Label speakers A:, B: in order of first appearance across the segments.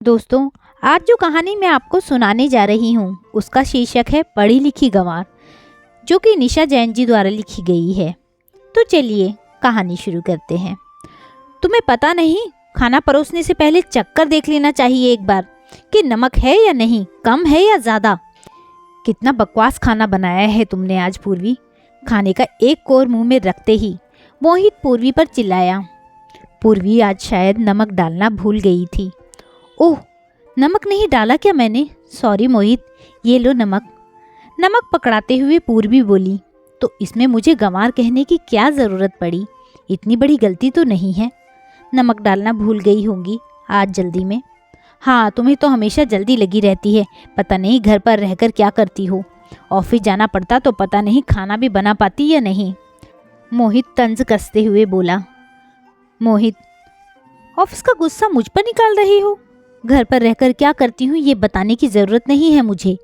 A: दोस्तों, आज जो कहानी मैं आपको सुनाने जा रही हूँ उसका शीर्षक है पढ़ी लिखी गंवार, जो कि निशा जैन जी द्वारा लिखी गई है। तो चलिए कहानी शुरू करते हैं। तुम्हें पता नहीं, खाना परोसने से पहले चक्कर देख लेना चाहिए एक बार कि नमक है या नहीं, कम है या ज़्यादा। कितना बकवास खाना बनाया है तुमने आज पूर्वी। खाने का एक कोर मुंह में रखते ही मोहित पूर्वी पर चिल्लाया। पूर्वी आज शायद नमक डालना भूल गई थी। ओह, नमक नहीं डाला क्या मैंने? सॉरी मोहित, ये लो नमक। नमक पकड़ाते हुए पूर्वी बोली। तो इसमें मुझे गंवार कहने की क्या ज़रूरत पड़ी? इतनी बड़ी गलती तो नहीं है। नमक डालना भूल गई होंगी आज जल्दी में। हाँ, तुम्हें तो हमेशा जल्दी लगी रहती है। पता नहीं घर पर रहकर क्या करती हो। ऑफिस जाना पड़ता तो पता नहीं खाना भी बना पाती या नहीं। मोहित तंज कसते हुए बोला। मोहित, ऑफिस का गुस्सा मुझ पर निकाल रही हो? घर पर रहकर क्या करती हूँ ये बताने की ज़रूरत नहीं है मुझे।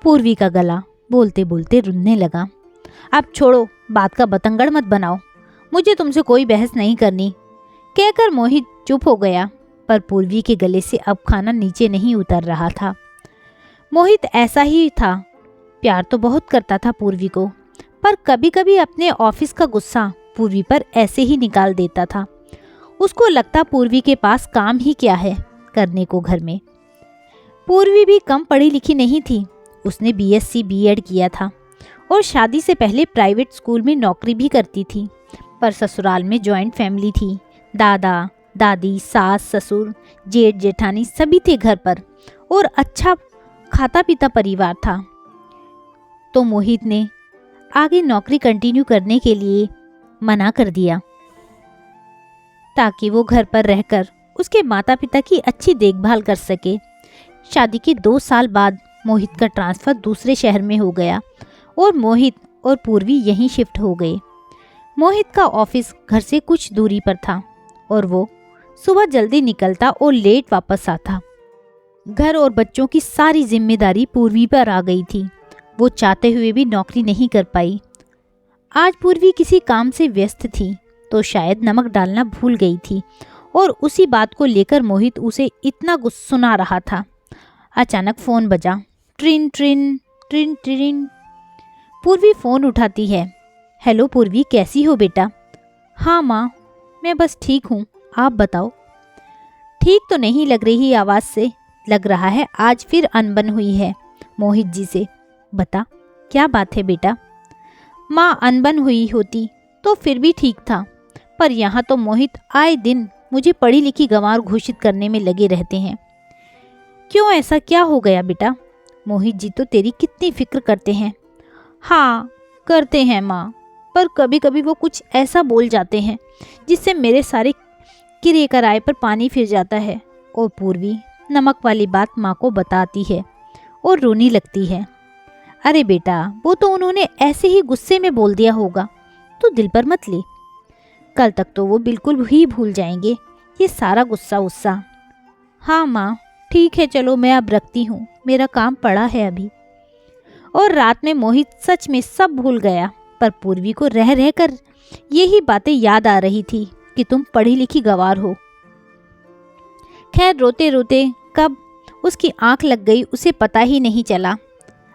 A: पूर्वी का गला बोलते बोलते रुनने लगा। अब छोड़ो, बात का बतंगड़ मत बनाओ। मुझे तुमसे कोई बहस नहीं करनी, कहकर मोहित चुप हो गया। पर पूर्वी के गले से अब खाना नीचे नहीं उतर रहा था। मोहित ऐसा ही था, प्यार तो बहुत करता था पूर्वी को, पर कभी कभी अपने ऑफिस का गुस्सा पूर्वी पर ऐसे ही निकाल देता था। उसको लगता पूर्वी के पास काम ही क्या है करने को घर में। पूर्वी भी कम पढ़ी लिखी नहीं थी। उसने बीएससी बीएड किया था और शादी से पहले प्राइवेट स्कूल में नौकरी भी करती थी। पर ससुराल में जॉइंट फैमिली थी। दादा दादी, सास ससुर, जेठ जेठानी सभी थे घर पर और अच्छा खाता पीता परिवार था। तो मोहित ने आगे नौकरी कंटिन्यू करने के लिए मना कर दिया ताकि वो घर पर रहकर उसके माता पिता की अच्छी देखभाल कर सके। शादी के 2 साल बाद मोहित का ट्रांसफ़र दूसरे शहर में हो गया और मोहित और पूर्वी यहीं शिफ्ट हो गए। मोहित का ऑफिस घर से कुछ दूरी पर था और वो सुबह जल्दी निकलता और लेट वापस आता। घर और बच्चों की सारी जिम्मेदारी पूर्वी पर आ गई थी। वो चाहते हुए भी नौकरी नहीं कर पाई। आज पूर्वी किसी काम से व्यस्त थी तो शायद नमक डालना भूल गई थी और उसी बात को लेकर मोहित उसे इतना गुस्सा रहा था। अचानक फ़ोन बजा। ट्रिन ट्रिन ट्रिन ट्रिन। पूर्वी फ़ोन उठाती है। हेलो पूर्वी, कैसी हो बेटा? हाँ माँ, मैं बस ठीक हूँ, आप बताओ। ठीक तो नहीं लग रही आवाज़ से। लग रहा है आज फिर अनबन हुई है मोहित जी से। बता, क्या बात है बेटा? माँ, अनबन हुई होती तो फिर भी ठीक था, पर यहाँ तो मोहित आए दिन मुझे पढ़ी लिखी गंवार घोषित करने में लगे रहते हैं। क्यों, ऐसा क्या हो गया बेटा? मोहित जी तो तेरी कितनी फिक्र करते हैं। हाँ करते हैं माँ, पर कभी कभी वो कुछ ऐसा बोल जाते हैं जिससे मेरे सारे किरे कराए पर पानी फिर जाता है। और पूर्वी नमक वाली बात माँ को बताती है और रोने लगती है। अरे बेटा, वो तो उन्होंने ऐसे ही गुस्से में बोल दिया होगा, तो दिल पर मत ले। कल तक तो वो बिल्कुल ही भूल जाएंगे ये सारा गुस्सा उस्सा। हाँ माँ, ठीक है, चलो मैं अब रखती हूँ, मेरा काम पड़ा है अभी। और रात में मोहित सच में सब भूल गया, पर पूर्वी को रह रह कर यही बातें याद आ रही थी कि तुम पढ़ी लिखी गंवार हो। खैर, रोते रोते कब उसकी आंख लग गई उसे पता ही नहीं चला।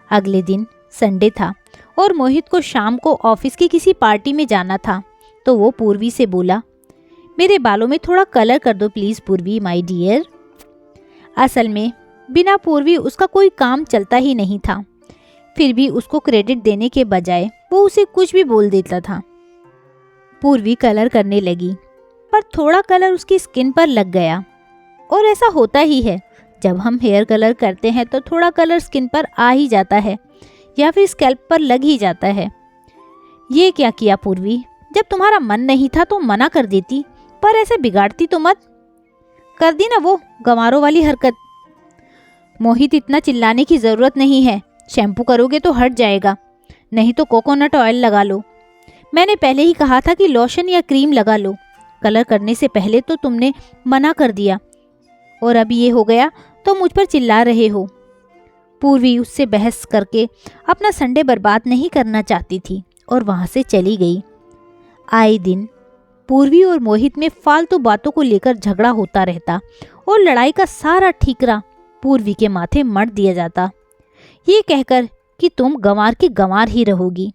A: अगले दिन संडे था और मोहित को शाम को ऑफिस की किसी पार्टी में जाना था, तो वो पूर्वी से बोला, मेरे बालों में थोड़ा कलर कर दो प्लीज़ पूर्वी माय डियर। असल में बिना पूर्वी उसका कोई काम चलता ही नहीं था। फिर भी उसको क्रेडिट देने के बजाय वो उसे कुछ भी बोल देता था। पूर्वी कलर करने लगी, पर थोड़ा कलर उसकी स्किन पर लग गया। और ऐसा होता ही है, जब हम हेयर कलर करते हैं तो थोड़ा कलर स्किन पर आ ही जाता है या फिर स्कैल्प पर लग ही जाता है। ये क्या किया पूर्वी? जब तुम्हारा मन नहीं था तो मना कर देती, पर ऐसे बिगाड़ती तो मत। कर दी ना वो गंवारों वाली हरकत। मोहित, इतना चिल्लाने की ज़रूरत नहीं है। शैम्पू करोगे तो हट जाएगा, नहीं तो कोकोनट ऑयल लगा लो। मैंने पहले ही कहा था कि लोशन या क्रीम लगा लो। कलर करने से पहले तो तुमने मना कर दिया और अब ये हो गया तो मुझ पर चिल्ला रहे हो। पूर्वी उससे बहस करके अपना संडे बर्बाद नहीं करना चाहती थी और वहाँ से चली गई। आए दिन पूर्वी और मोहित में फालतू बातों को लेकर झगड़ा होता रहता और लड़ाई का सारा ठीकरा पूर्वी के माथे मढ़ दिया जाता, ये कहकर कि तुम गंवार की गंवार ही रहोगी।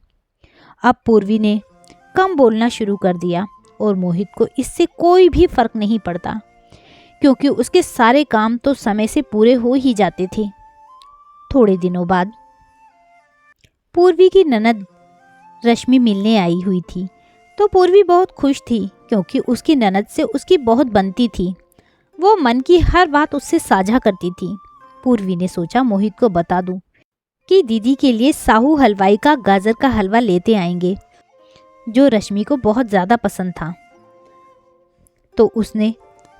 A: अब पूर्वी ने कम बोलना शुरू कर दिया और मोहित को इससे कोई भी फर्क नहीं पड़ता, क्योंकि उसके सारे काम तो समय से पूरे हो ही जाते थे। थोड़े दिनों बाद पूर्वी की ननद रश्मि मिलने आई हुई थी, तो पूर्वी बहुत खुश थी क्योंकि उसकी ननद से उसकी बहुत बनती थी। वो मन की हर बात उससे साझा करती थी। पूर्वी ने सोचा मोहित को बता दूं कि दीदी के लिए साहू हलवाई का गाजर का हलवा लेते आएंगे, जो रश्मि को बहुत ज़्यादा पसंद था। तो उसने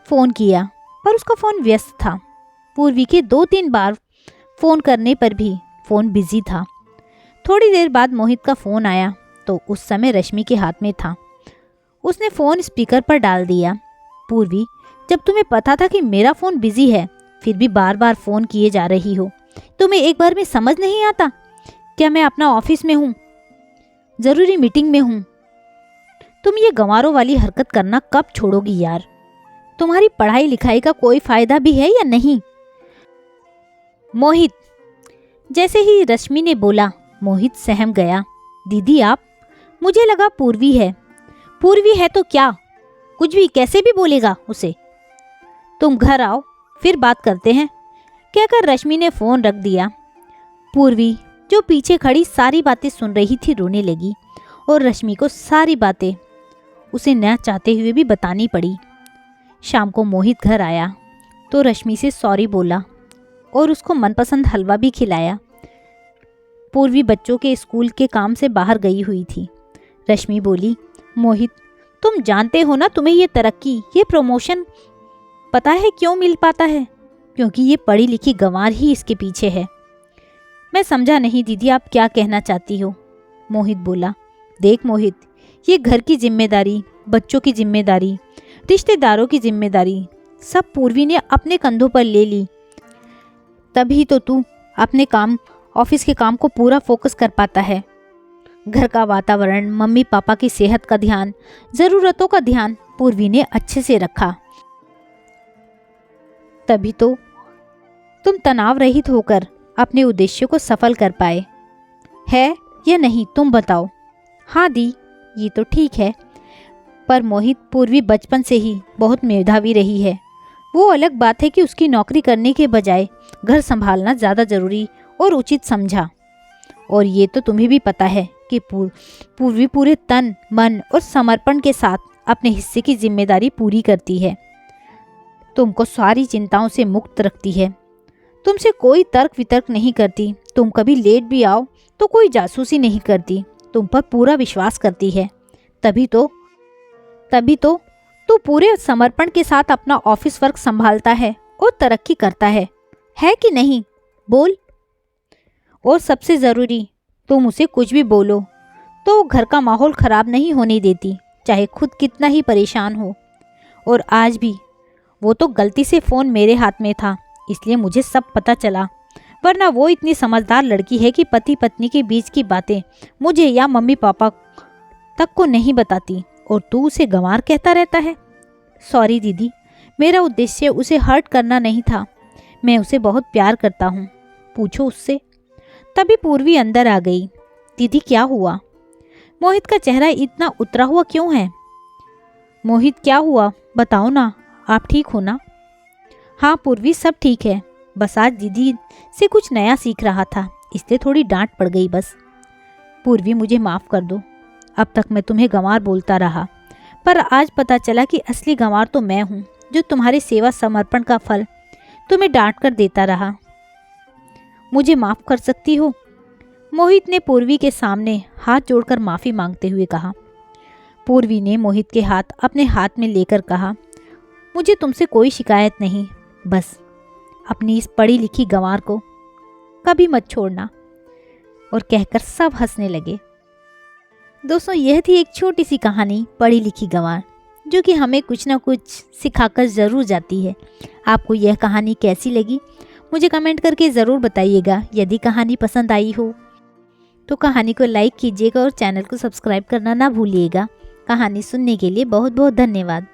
A: फ़ोन किया पर उसका फ़ोन व्यस्त था। पूर्वी के 2-3 बार फ़ोन करने पर भी फ़ोन बिजी था। थोड़ी देर बाद मोहित का फ़ोन आया तो उस समय रश्मि के हाथ में था। उसने फ़ोन स्पीकर पर डाल दिया। पूर्वी, जब तुम्हें पता था कि मेरा फ़ोन बिजी है फिर भी बार बार फ़ोन किए जा रही हो, तुम्हें एक बार में समझ नहीं आता क्या मैं अपना ऑफिस में हूँ, ज़रूरी मीटिंग में हूँ। तुम ये गंवारों वाली हरकत करना कब छोड़ोगी यार? तुम्हारी पढ़ाई लिखाई का कोई फ़ायदा भी है या नहीं? मोहित, जैसे ही रश्मि ने बोला मोहित सहम गया। दीदी आप, मुझे लगा पूर्वी है। पूर्वी है तो क्या, कुछ भी कैसे भी बोलेगा उसे। तुम घर आओ फिर बात करते हैं, कहकर रश्मि ने फ़ोन रख दिया। पूर्वी जो पीछे खड़ी सारी बातें सुन रही थी रोने लगी और रश्मि को सारी बातें उसे न चाहते हुए भी बतानी पड़ी। शाम को मोहित घर आया तो रश्मि से सॉरी बोला और उसको मनपसंद हलवा भी खिलाया। पूर्वी बच्चों के स्कूल के काम से बाहर गई हुई थी। रश्मि बोली, मोहित तुम जानते हो ना, तुम्हें ये तरक्की, ये प्रमोशन पता है क्यों मिल पाता है? क्योंकि ये पढ़ी लिखी गंवार ही इसके पीछे है। मैं समझा नहीं दीदी आप क्या कहना चाहती हो? मोहित बोला, देख मोहित, ये घर की जिम्मेदारी, बच्चों की जिम्मेदारी, रिश्तेदारों की जिम्मेदारी सब पूर्वी ने अपने कंधों पर ले ली। तभी तो तू अपने काम, ऑफिस के काम को पूरा फोकस कर पाता है। घर का वातावरण, मम्मी पापा की सेहत का ध्यान, ज़रूरतों का ध्यान पूर्वी ने अच्छे से रखा। तभी तो तुम तनाव रहित होकर अपने उद्देश्य को सफल कर पाए। है या नहीं तुम बताओ? हाँ दी, ये तो ठीक है, पर मोहित पूर्वी बचपन से ही बहुत मेधावी रही है। वो अलग बात है कि उसकी नौकरी करने के बजाय घर संभालना ज़्यादा ज़रूरी और उचित समझा। और ये तो तुम्हें भी पता है कि पूर्वी पूरे तन, मन और समर्पण के साथ अपने हिस्से की जिम्मेदारी पूरी करती है। तुमको सारी चिंताओं से मुक्त रखती है। तुमसे कोई तर्क वितर्क नहीं करती। तुम कभी लेट भी आओ तो कोई जासूसी नहीं करती। तुम पर पूरा विश्वास करती है। तभी तो तू पूरे समर्पण के साथ अपना ऑफिस वर्क संभालता है और तरक्की करता है कि नहीं? बोल। और सबसे ज़रूरी, तुम उसे कुछ भी बोलो तो वो घर का माहौल ख़राब नहीं होने देती, चाहे खुद कितना ही परेशान हो। और आज भी वो तो गलती से फ़ोन मेरे हाथ में था, इसलिए मुझे सब पता चला, वरना वो इतनी समझदार लड़की है कि पति पत्नी के बीच की बातें मुझे या मम्मी पापा तक को नहीं बताती, और तू उसे गंवार कहता रहता है। सॉरी दीदी, मेरा उद्देश्य उसे हर्ट करना नहीं था। मैं उसे बहुत प्यार करता हूँ, पूछो उससे। तभी पूर्वी अंदर आ गई। दीदी क्या हुआ? मोहित का चेहरा इतना उतरा हुआ क्यों है? मोहित क्या हुआ, बताओ ना, आप ठीक हो ना? हाँ पूर्वी, सब ठीक है, बस आज दीदी से कुछ नया सीख रहा था, इसलिए थोड़ी डांट पड़ गई बस। पूर्वी मुझे माफ़ कर दो, अब तक मैं तुम्हें गंवार बोलता रहा, पर आज पता चला कि असली गंवार तो मैं हूँ, जो तुम्हारी सेवा समर्पण का फल तुम्हें डांट कर देता रहा। मुझे माफ़ कर सकती हो? मोहित ने पूर्वी के सामने हाथ जोड़कर माफ़ी मांगते हुए कहा। पूर्वी ने मोहित के हाथ अपने हाथ में लेकर कहा, मुझे तुमसे कोई शिकायत नहीं, बस अपनी इस पढ़ी लिखी गंवार को कभी मत छोड़ना। और कहकर सब हंसने लगे। दोस्तों, यह थी एक छोटी सी कहानी, पढ़ी लिखी गंवार, जो कि हमें कुछ ना कुछ सिखाकर ज़रूर जाती है। आपको यह कहानी कैसी लगी मुझे कमेंट करके ज़रूर बताइएगा। यदि कहानी पसंद आई हो तो कहानी को लाइक कीजिएगा और चैनल को सब्सक्राइब करना ना भूलिएगा। कहानी सुनने के लिए बहुत बहुत धन्यवाद।